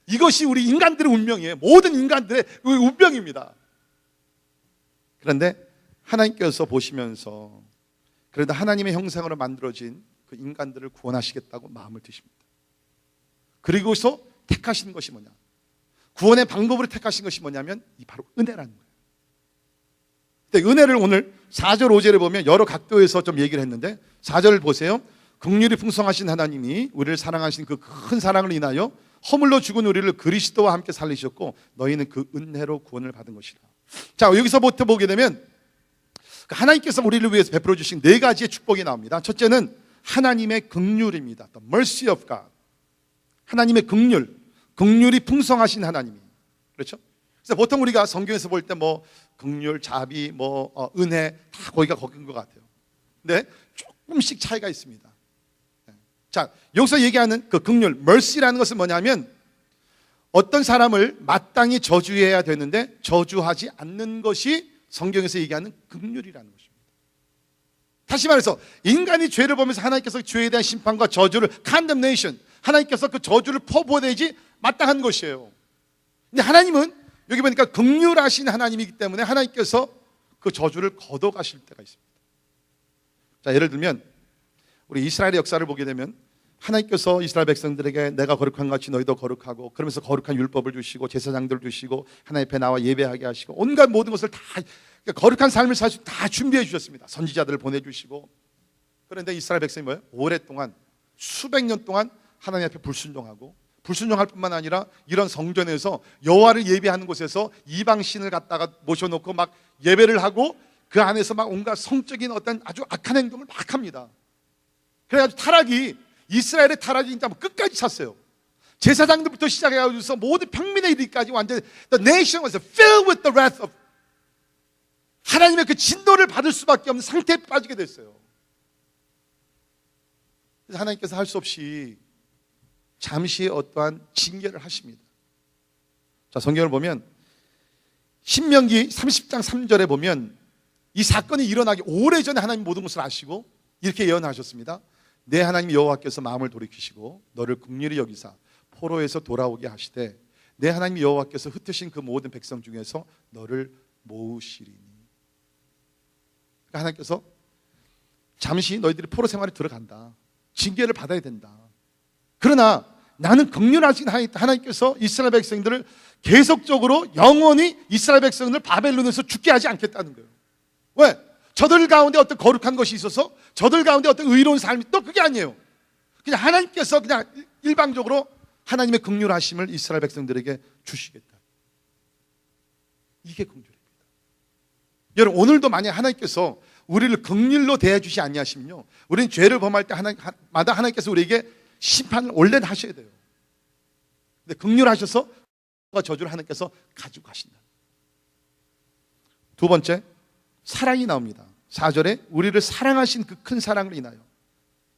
이것이 우리 인간들의 운명이에요. 모든 인간들의 운명입니다. 그런데 하나님께서 보시면서 그래도 하나님의 형상으로 만들어진 그 인간들을 구원하시겠다고 마음을 드십니다. 그리고서 택하신 것이 뭐냐? 구원의 방법으로 택하신 것이 뭐냐면 이 바로 은혜라는 거예요. 근데 은혜를 오늘 4절 5절에 보면 여러 각도에서 좀 얘기를 했는데 4절을 보세요. 긍휼이 풍성하신 하나님이 우리를 사랑하신 그 큰 사랑을 인하여 허물로 죽은 우리를 그리스도와 함께 살리셨고 너희는 그 은혜로 구원을 받은 것이라. 자, 여기서부터 보게 되면 하나님께서 우리를 위해서 베풀어 주신 네 가지의 축복이 나옵니다. 첫째는 하나님의 긍휼입니다. The mercy of God. 하나님의 긍휼, 긍휼이 풍성하신 하나님이. 그렇죠? 그래서 보통 우리가 성경에서 볼 때 뭐 긍휼, 자비, 은혜 다 거기가 거긴 것 같아요. 근데 조금씩 차이가 있습니다. 자, 여기서 얘기하는 그 긍휼, mercy라는 것은 뭐냐면 어떤 사람을 마땅히 저주해야 되는데 저주하지 않는 것이 성경에서 얘기하는 긍휼이라는 것입니다. 다시 말해서 인간이 죄를 범해서 하나님께서 죄에 대한 심판과 저주를 condemnation, 하나님께서 그 저주를 퍼부어내지 마땅한 것이에요. 근데 하나님은 여기 보니까 긍휼하신 하나님이기 때문에 하나님께서 그 저주를 걷어가실 때가 있습니다. 자, 예를 들면 우리 이스라엘의 역사를 보게 되면 하나님께서 이스라엘 백성들에게 내가 거룩한 것 같이 너희도 거룩하고 그러면서 거룩한 율법을 주시고 제사장들을 주시고 하나님 앞에 나와 예배하게 하시고 온갖 모든 것을 다 거룩한 삶을 살 수 다 준비해 주셨습니다. 선지자들을 보내주시고. 그런데 이스라엘 백성이 뭐예요? 오랫동안 수백 년 동안 하나님 앞에 불순종하고 불순종할 뿐만 아니라 이런 성전에서 여호와를 예배하는 곳에서 이방신을 갖다가 모셔놓고 막 예배를 하고 그 안에서 막 온갖 성적인 어떤 아주 악한 행동을 막 합니다. 그래가지고 타락이 이스라엘의 타락이 진짜 끝까지 찼어요. 제사장들부터 시작해가지고 모든 평민의 이르기까지 완전히 The nation was filled with the wrath of 하나님의 그 진노를 받을 수밖에 없는 상태에 빠지게 됐어요. 그래서 하나님께서 할 수 없이 잠시 어떠한 징계를 하십니다. 자, 성경을 보면 신명기 30장 3절에 보면 이 사건이 일어나기 오래전에 하나님 모든 것을 아시고 이렇게 예언하셨습니다. 내 하나님 여호와께서 마음을 돌이키시고 너를 긍휼히 여기사 포로에서 돌아오게 하시되 내 하나님 여호와께서 흩으신 그 모든 백성 중에서 너를 모으시리니. 그러니까 하나님께서 잠시 너희들이 포로 생활에 들어간다. 징계를 받아야 된다. 그러나 나는 긍휼하신 하나님께서 이스라엘 백성들을 계속적으로 영원히 이스라엘 백성들을 바벨론에서 죽게 하지 않겠다는 거예요. 왜? 저들 가운데 어떤 거룩한 것이 있어서 저들 가운데 어떤 의로운 삶이 또 그게 아니에요. 그냥 하나님께서 그냥 일방적으로 하나님의 긍휼하심을 이스라엘 백성들에게 주시겠다. 이게 긍휼입니다. 여러분, 오늘도 만약 하나님께서 우리를 긍휼로 대해주시 아니하시면요, 우리는 죄를 범할 때마다 하나님께서 우리에게 심판을 원래는 하셔야 돼요. 근데 긍휼하셔서 저주를 하나님께서 가지고 가신다. 두 번째, 사랑이 나옵니다. 4절에 우리를 사랑하신 그 큰 사랑을 인하여.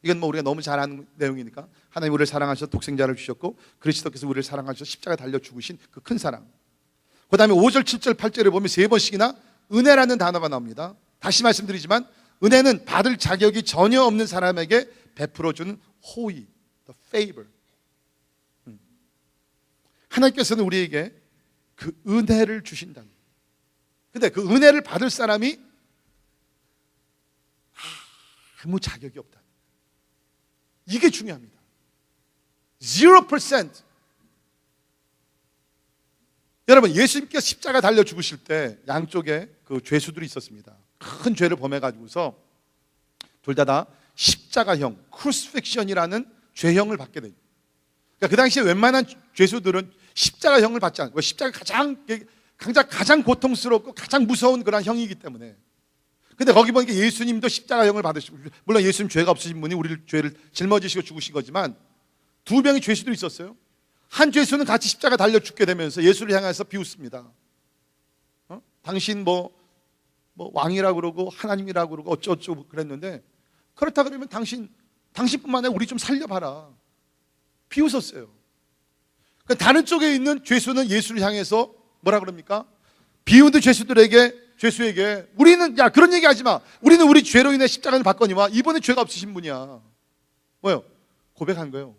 이건 뭐 우리가 너무 잘 아는 내용이니까 하나님 우리를 사랑하셔서 독생자를 주셨고 그리스도께서 우리를 사랑하셔서 십자가에 달려 죽으신 그 큰 사랑. 그 다음에 5절, 7절, 8절에 보면 세 번씩이나 은혜라는 단어가 나옵니다. 다시 말씀드리지만 은혜는 받을 자격이 전혀 없는 사람에게 베풀어주는 호의, the favor. 하나님께서는 우리에게 그 은혜를 주신다는. 근데 그 은혜를 받을 사람이 아무 자격이 없다. 이게 중요합니다. 0%. 여러분, 예수님께서 십자가 달려 죽으실 때 양쪽에 그 죄수들이 있었습니다. 큰 죄를 범해가지고서 둘 다 십자가형, 크루시픽션이라는 죄형을 받게 됩니다. 그러니까 그 당시에 웬만한 죄수들은 십자가형을 받지 않고, 십자가 가장 고통스럽고 가장 무서운 그런 형이기 때문에. 근데 거기 보니까 예수님도 십자가형을 받으시고, 물론 예수님 죄가 없으신 분이 우리를 죄를 짊어지시고 죽으신 거지만 두 명의 죄수들이 있었어요. 한 죄수는 같이 십자가 달려 죽게 되면서 예수를 향해서 비웃습니다. 당신 뭐 왕이라고 그러고 하나님이라고 그러고 어쩌고저쩌고 그랬는데, 그렇다 그러면 당신뿐만 아니라 우리 좀 살려봐라. 비웃었어요. 그러니까 다른 쪽에 있는 죄수는 예수를 향해서 뭐라 그럽니까? 비웃는 죄수에게 우리는, 야, 그런 얘기 하지 마. 우리는 우리 죄로 인해 십자가를 받거니와 이번에 죄가 없으신 분이야. 뭐요? 고백한 거예요.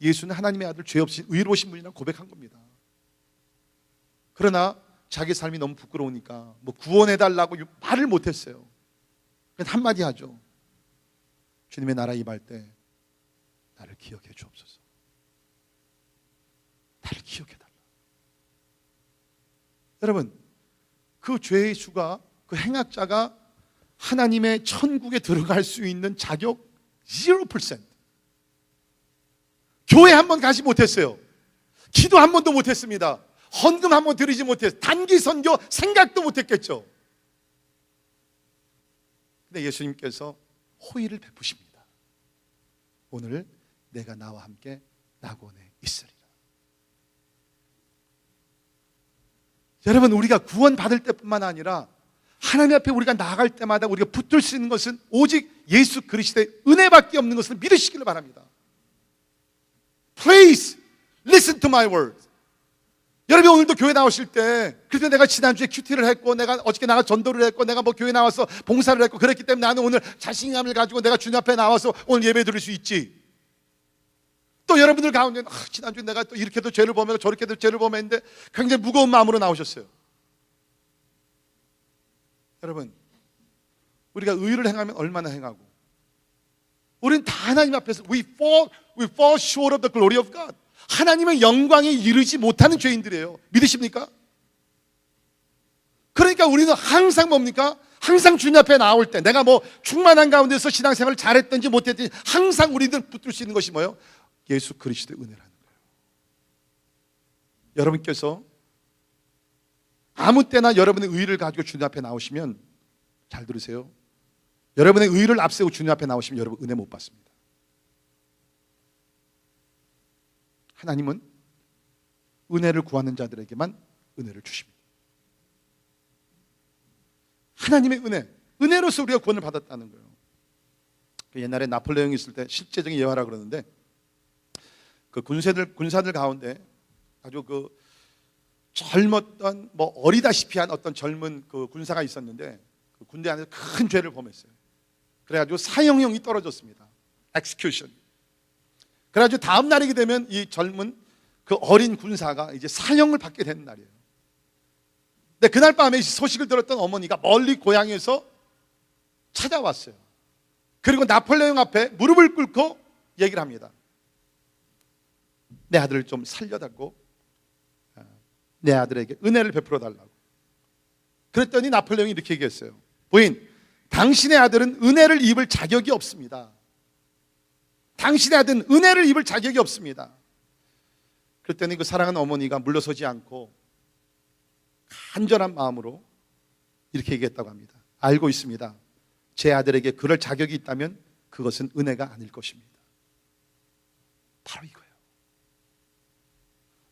예수는 하나님의 아들, 죄 없이 의로우신 분이라고 고백한 겁니다. 그러나 자기 삶이 너무 부끄러우니까 뭐 구원해달라고 말을 못했어요. 그냥 한마디 하죠. 주님의 나라 임할 때 나를 기억해 주옵소서. 나를 기억해달라. 여러분, 그 죄의 수가, 그 행악자가 하나님의 천국에 들어갈 수 있는 자격 0%. 교회 한 번 가지 못했어요. 기도 한 번도 못했습니다. 헌금 한 번 드리지 못했어요. 단기 선교 생각도 못했겠죠. 근데 예수님께서 호의를 베푸십니다. 오늘 내가 나와 함께 낙원에 있으리라. 여러분, 우리가 구원 받을 때뿐만 아니라 하나님 앞에 우리가 나아갈 때마다 우리가 붙들 수 있는 것은 오직 예수 그리스도의 은혜밖에 없는 것을 믿으시기를 바랍니다. Please listen to my words. 여러분, 오늘도 교회 나오실 때, 그래서 내가 지난주에 큐티를 했고, 내가 어저께 나가 전도를 했고, 내가 뭐 교회 나와서 봉사를 했고, 그랬기 때문에 나는 오늘 자신감을 가지고 내가 주님 앞에 나와서 오늘 예배 드릴 수 있지. 또 여러분들 가운데 지난주에 내가 또 이렇게도 죄를 범하고 저렇게도 죄를 범했는데 굉장히 무거운 마음으로 나오셨어요. 여러분, 우리가 의를 행하면 얼마나 행하고, 우리는 다 하나님 앞에서 we fall short of the glory of God. 하나님의 영광에 이르지 못하는 죄인들이에요. 믿으십니까? 그러니까 우리는 항상 뭡니까? 항상 주님 앞에 나올 때 내가 뭐 충만한 가운데서 신앙생활을 잘했든지 못했든지 항상 우리들 붙들 수 있는 것이 뭐예요? 예수 그리스도의 은혜라는 거예요. 여러분께서 아무 때나 여러분의 의를 가지고 주님 앞에 나오시면, 잘 들으세요, 여러분의 의를 앞세우고 주님 앞에 나오시면 여러분 은혜 못 받습니다. 하나님은 은혜를 구하는 자들에게만 은혜를 주십니다. 하나님의 은혜로서 우리가 구원을 받았다는 거예요. 옛날에 나폴레옹이 있을 때 실제적인 예화라 그러는데, 그 군사들 가운데 아주 그 젊었던, 뭐 어리다시피 한 어떤 젊은 그 군사가 있었는데, 그 군대 안에서 큰 죄를 범했어요. 그래가지고 사형형이 떨어졌습니다. execution. 그래가지고 다음 날이게 되면 이 젊은 그 어린 군사가 이제 사형을 받게 되는 날이에요. 근데 그날 밤에 소식을 들었던 어머니가 멀리 고향에서 찾아왔어요. 그리고 나폴레옹 앞에 무릎을 꿇고 얘기를 합니다. 내 아들을 좀 살려달고 내 아들에게 은혜를 베풀어 달라고. 그랬더니 나폴레옹이 이렇게 얘기했어요. 부인, 당신의 아들은 은혜를 입을 자격이 없습니다. 당신의 아들은 은혜를 입을 자격이 없습니다. 그랬더니 그 사랑하는 어머니가 물러서지 않고 간절한 마음으로 이렇게 얘기했다고 합니다. 알고 있습니다. 제 아들에게 그럴 자격이 있다면 그것은 은혜가 아닐 것입니다. 바로 이거예요.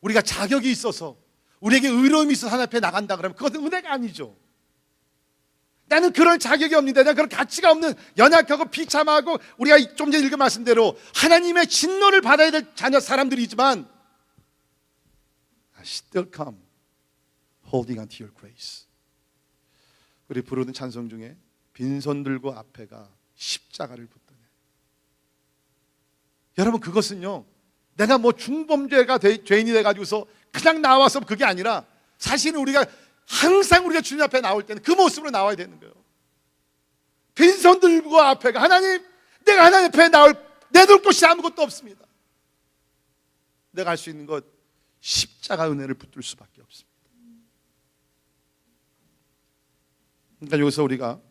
우리가 자격이 있어서, 우리에게 의로움이 있어서 하나님 앞에 나간다 그러면 그것은 은혜가 아니죠. 나는 그럴 자격이 없는데, 나는 그런 가치가 없는 연약하고 비참하고, 우리가 좀 전에 읽은 말씀대로 하나님의 진노를 받아야 될 자녀 사람들이지만 I still come holding on to your grace. 우리 부르는 찬송 중에 빈손 들고 앞에가 십자가를 붙드네. 여러분, 그것은요, 내가 뭐 중범죄가 죄인이 돼가지고서 그냥 나와서 그게 아니라, 사실은 우리가 항상 우리가 주님 앞에 나올 때는 그 모습으로 나와야 되는 거예요. 빈손 들고 앞에 가. 하나님, 내가 하나님 앞에 내놓을 곳이 아무것도 없습니다. 내가 할 수 있는 것 십자가 은혜를 붙들 수밖에 없습니다. 그러니까 여기서 우리가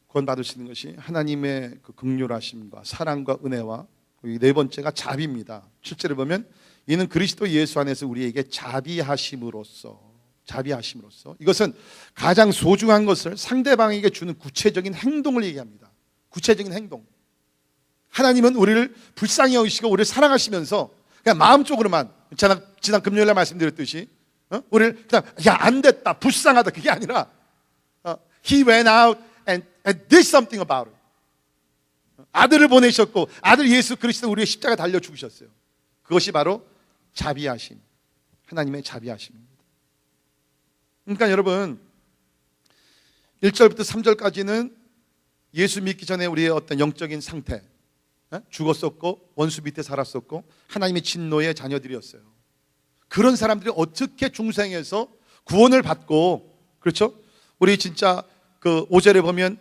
구원받을 수 있는 것이 하나님의 그 긍휼하심과 사랑과 은혜와 네 번째가 자비입니다. 7절에 보면 이는 그리스도 예수 안에서 우리에게 자비하심으로써 이것은 가장 소중한 것을 상대방에게 주는 구체적인 행동을 얘기합니다. 구체적인 행동. 하나님은 우리를 불쌍히 여기시고 우리를 사랑하시면서 그냥 마음적으로만 지난 금요일에 말씀드렸듯이 우리를 그냥 야 안 됐다 불쌍하다 그게 아니라 He went out and did something about it. 아들을 보내셨고 아들 예수 그리스도 우리의 십자가 달려 죽으셨어요. 그것이 바로 자비하심, 하나님의 자비하심입니다. 그러니까 여러분 1절부터 3절까지는 예수 믿기 전에 우리의 어떤 영적인 상태, 죽었었고 원수 밑에 살았었고 하나님의 진노의 자녀들이었어요. 그런 사람들이 어떻게 중생에서 구원을 받고, 그렇죠? 우리 진짜 그 5절에 보면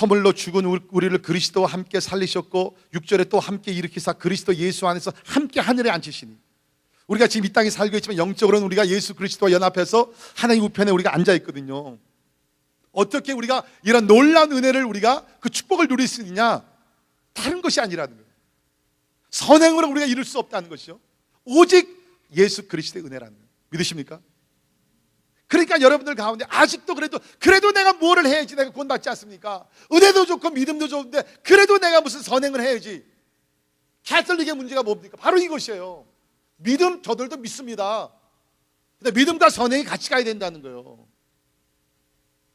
허물로 죽은 우리를 그리스도와 함께 살리셨고 6절에 또 함께 일으키사 그리스도 예수 안에서 함께 하늘에 앉히시니, 우리가 지금 이 땅에 살고 있지만 영적으로는 우리가 예수 그리스도와 연합해서 하나님 우편에 우리가 앉아 있거든요. 어떻게 우리가 이런 놀라운 은혜를 우리가 그 축복을 누릴 수 있느냐? 다른 것이 아니라는 거예요. 선행으로 우리가 이룰 수 없다는 것이요, 오직 예수 그리스도의 은혜라는 거예요. 믿으십니까? 그러니까 여러분들 가운데 아직도 그래도 내가 뭐를 해야지 내가 구원받지 않습니까? 은혜도 좋고 믿음도 좋은데 그래도 내가 무슨 선행을 해야지. 캐톨릭의 문제가 뭡니까? 바로 이것이에요. 믿음 저들도 믿습니다. 근데 믿음과 선행이 같이 가야 된다는 거예요.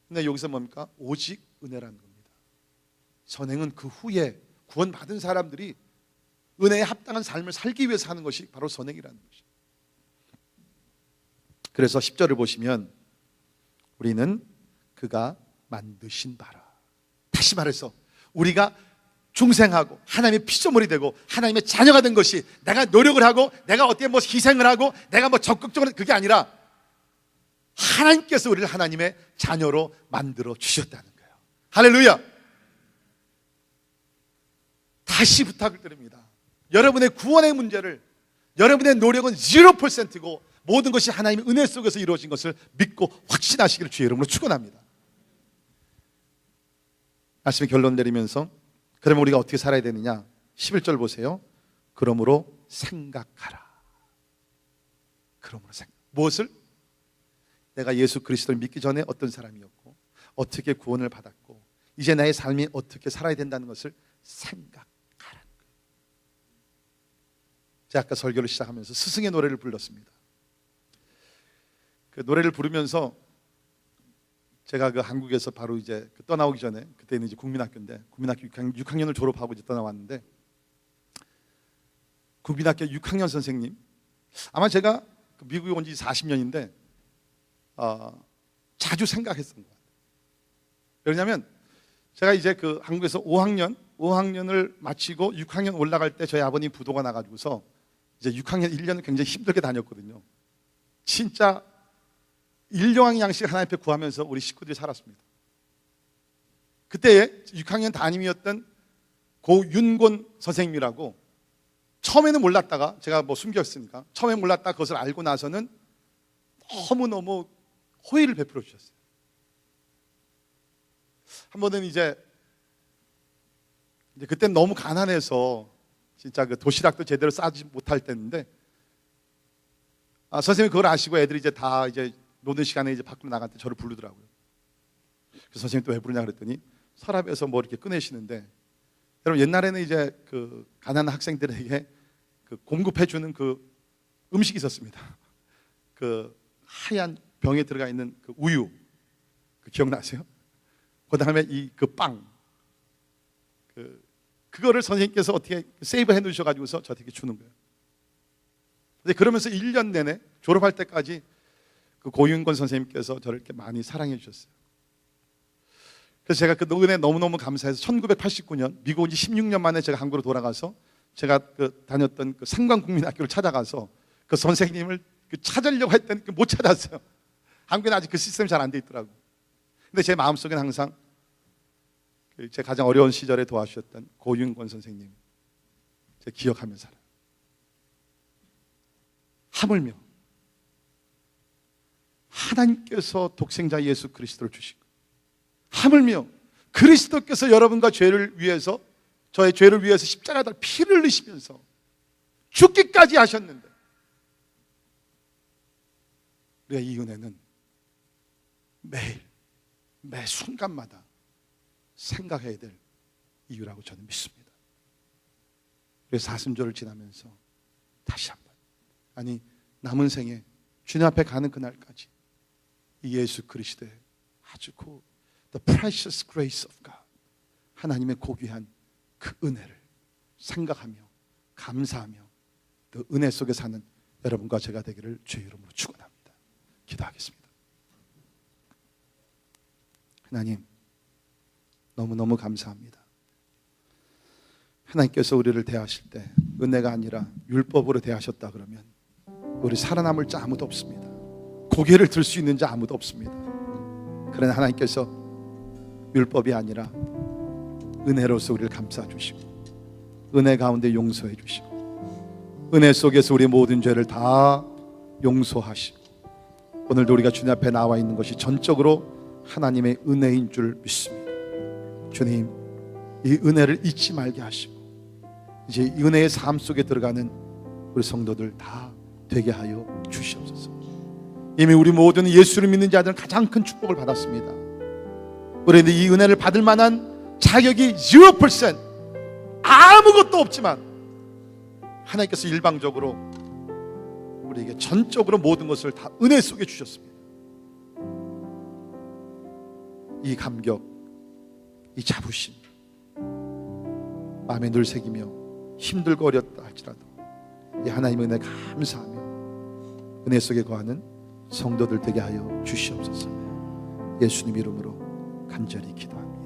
근데 여기서 뭡니까? 오직 은혜라는 겁니다. 선행은 그 후에 구원받은 사람들이 은혜에 합당한 삶을 살기 위해서 하는 것이 바로 선행이라는 것이죠. 그래서 10절을 보시면 우리는 그가 만드신 바라. 다시 말해서 우리가 중생하고 하나님의 피조물이 되고 하나님의 자녀가 된 것이 내가 노력을 하고 내가 어떻게 뭐 희생을 하고 내가 뭐 적극적으로 그게 아니라 하나님께서 우리를 하나님의 자녀로 만들어 주셨다는 거예요. 할렐루야. 다시 부탁을 드립니다. 여러분의 구원의 문제를, 여러분의 노력은 0%고 모든 것이 하나님의 은혜 속에서 이루어진 것을 믿고 확신하시기를 주의 이름으로 축원합니다. 말씀의 결론 내리면서 그러면 우리가 어떻게 살아야 되느냐? 11절 보세요. 그러므로 생각하라. 그러므로 무엇을? 내가 예수 그리스도를 믿기 전에 어떤 사람이었고 어떻게 구원을 받았고 이제 나의 삶이 어떻게 살아야 된다는 것을 생각하라. 제가 아까 설교를 시작하면서 스승의 노래를 불렀습니다. 그 노래를 부르면서 제가 그 한국에서 바로 이제 떠나오기 전에, 그때는 이제 국민학교인데 국민학교 6학년을 졸업하고 이제 떠나왔는데, 국민학교 6학년 선생님, 아마 제가 미국에 온 지 40년인데 자주 생각했던 것 같아요. 왜냐하면 제가 이제 그 한국에서 5학년을 마치고 6학년 올라갈 때 저희 아버님 부도가 나가지고서 이제 6학년 1년을 굉장히 힘들게 다녔거든요. 진짜 일용할 양식 하나님 앞에 구하면서 우리 식구들이 살았습니다. 그때 6학년 담임이었던 고윤곤 선생님이라고, 처음에는 몰랐다가 제가 뭐 숨겼으니까 처음에 몰랐다 그것을 알고 나서는 너무너무 호의를 베풀어 주셨어요. 한 번은 이제 그때 너무 가난해서 진짜 그 도시락도 제대로 싸지 못할 때인데 선생님이 그걸 아시고 애들이 이제 다 이제 노는 시간에 이제 밖으로 나갈 때 저를 부르더라고요. 그래서 선생님 또 왜 부르냐 그랬더니 서랍에서 뭐 이렇게 꺼내시는데, 여러분 옛날에는 이제 그 가난한 학생들에게 그 공급해주는 그 음식이 있었습니다. 그 하얀 병에 들어가 있는 그 우유, 그 기억나세요? 그 다음에 이 그 빵, 그거를 선생님께서 어떻게 세이브해 놓으셔가지고서 저한테 주는 거예요. 근데 그러면서 1년 내내 졸업할 때까지 그 고윤권 선생님께서 저를 이렇게 많이 사랑해 주셨어요. 그래서 제가 그 은혜 너무너무 감사해서 1989년 미국 온 지 16년 만에 제가 한국으로 돌아가서 제가 그 다녔던 그 상관국민학교를 찾아가서 그 선생님을 찾으려고 했더니 못 찾았어요. 한국에는 아직 그 시스템이 잘 안 돼 있더라고. 근데 제 마음속에는 항상 제 가장 어려운 시절에 도와주셨던 고윤권 선생님 제가 기억하면서 살아요. 하물며 하나님께서 독생자 예수 그리스도를 주시고, 하물며 그리스도께서 여러분과 죄를 위해서, 저의 죄를 위해서 십자가에 피를 흘리시면서 죽기까지 하셨는데, 우리가 이 은혜는 매일 매 순간마다 생각해야 될 이유라고 저는 믿습니다. 그래서 사순절을 지나면서 다시 한번, 아니 남은 생에 주님 앞에 가는 그날까지 이 예수 그리스도의 아주 the precious grace of God, 하나님의 고귀한 그 은혜를 생각하며 감사하며 그 은혜 속에 사는 여러분과 제가 되기를 주의 이름으로 축원합니다. 기도하겠습니다. 하나님, 너무너무 감사합니다. 하나님께서 우리를 대하실 때 은혜가 아니라 율법으로 대하셨다 그러면 우리 살아남을 자 아무도 없습니다. 고개를 들 수 있는 자 아무도 없습니다. 그러나 하나님께서 율법이 아니라 은혜로서 우리를 감싸 주시고, 은혜 가운데 용서해 주시고, 은혜 속에서 우리 모든 죄를 다 용서하시고, 오늘도 우리가 주님 앞에 나와 있는 것이 전적으로 하나님의 은혜인 줄 믿습니다. 주님, 이 은혜를 잊지 말게 하시고 이제 이 은혜의 삶 속에 들어가는 우리 성도들 다 되게 하여 주시옵소서. 이미 우리 모두는 예수를 믿는 자들은 가장 큰 축복을 받았습니다. 우리는 이 은혜를 받을 만한 자격이 0%, 아무것도 없지만 하나님께서 일방적으로 우리에게 전적으로 모든 것을 다 은혜 속에 주셨습니다. 이 감격, 이 자부심 마음에 늘 새기며 힘들고 어렵다 할지라도 이 하나님의 은혜 감사하며 은혜 속에 거하는 성도들 되게 하여 주시옵소서. 예수님 이름으로 간절히 기도합니다.